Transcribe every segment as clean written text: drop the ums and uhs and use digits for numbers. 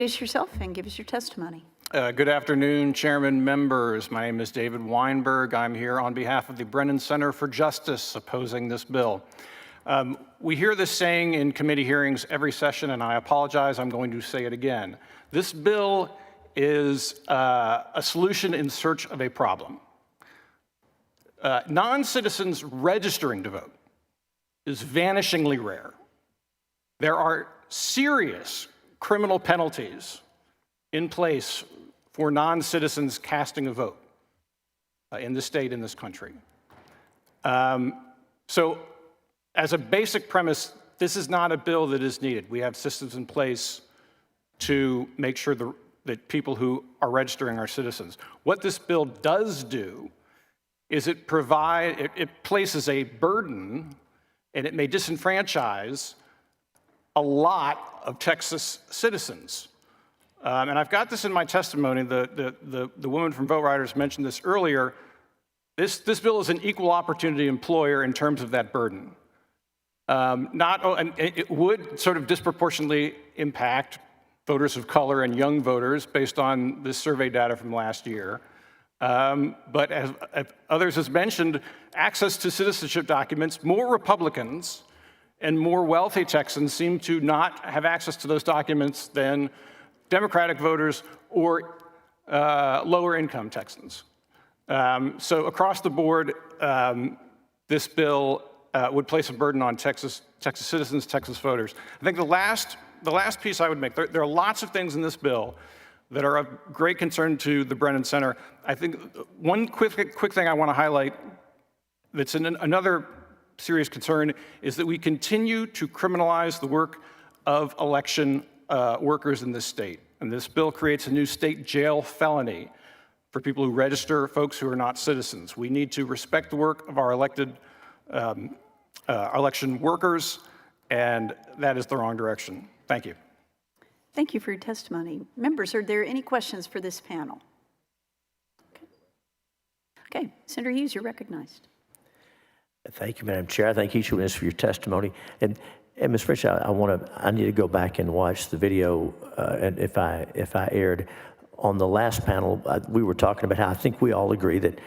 Introduce yourself and give us your testimony. Good afternoon, Chairman, members. My name is David Weinberg. I'm here on behalf of the Brennan Center for Justice opposing this bill. We hear this saying in committee hearings every session, and I apologize, I'm going to say it again. This bill is a solution in search of a problem. Non-citizens registering to vote is vanishingly rare. There are serious criminal penalties in place for non-citizens casting a vote in this state, in this country. So as a basic premise, this is not a bill that is needed. We have systems in place to make sure that people who are registering are citizens. What this bill does do is it places a burden, and it may disenfranchise a lot of Texas citizens. And I've got this in my testimony. The woman from Vote Riders mentioned this earlier. This bill is an equal opportunity employer in terms of that burden. And it would sort of disproportionately impact voters of color and young voters based on this survey data from last year. But as others have mentioned, access to citizenship documents, more Republicans and more wealthy Texans seem to not have access to those documents than Democratic voters or lower income Texans. So across the board, this bill would place a burden on Texas citizens, Texas voters. I think the last piece I would make, there are lots of things in this bill that are of great concern to the Brennan Center. I think one quick thing I want to highlight that's another serious concern is that we continue to criminalize the work of election workers in this state. And this bill creates a new state jail felony for people who register folks who are not citizens. We need to respect the work of our elected election workers, and that is the wrong direction. Thank you. Thank you for your testimony. Members, are there any questions for this panel? Okay, Senator Hughes, you're recognized. Thank you, Madam Chair. I thank each witness for your testimony. And Ms. Fritz, I need to go back and watch the video, and if I erred. On the last panel, we were talking about how I think we all agree that,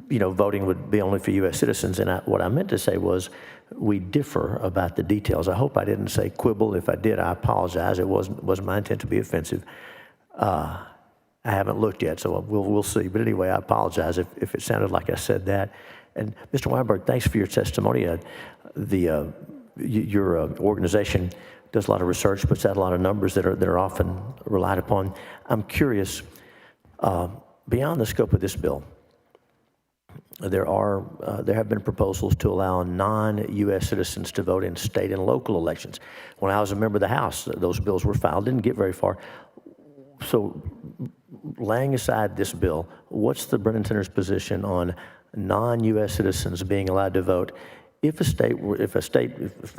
voting would be only for U.S. citizens. And what I meant to say was we differ about the details. I hope I didn't say quibble. If I did, I apologize. It wasn't my intent to be offensive. I haven't looked yet, so we'll see. But anyway, I apologize if it sounded like I said that. And Mr. Weinberg, thanks for your testimony. Your organization does a lot of research, puts out a lot of numbers that are often relied upon. I'm curious, beyond the scope of this bill, there have been proposals to allow non-U.S. citizens to vote in state and local elections. When I was a member of the House, those bills were filed, didn't get very far. So, laying aside this bill, what's the Brennan Center's position on non-U.S. citizens being allowed to vote? If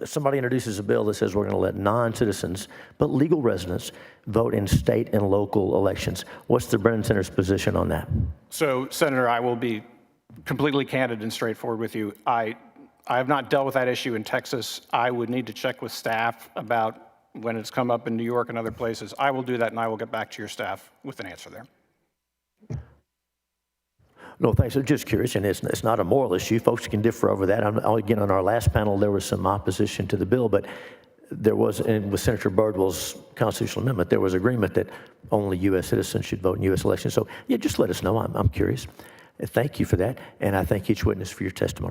somebody introduces a bill that says we're going to let non-citizens, but legal residents, vote in state and local elections, what's the Brennan Center's position on that? So, Senator, I will be completely candid and straightforward with you. I have not dealt with that issue in Texas. I would need to check with staff about when it's come up in New York and other places. I will do that, and I will get back to your staff with an answer there. No, thanks. I'm just curious, and it's not a moral issue. Folks can differ over that. Again, on our last panel, there was some opposition to the bill, but there was, and with Senator Birdwell's constitutional amendment, there was agreement that only U.S. citizens should vote in U.S. elections. So, yeah, just let us know. I'm curious. Thank you for that, and I thank each witness for your testimony.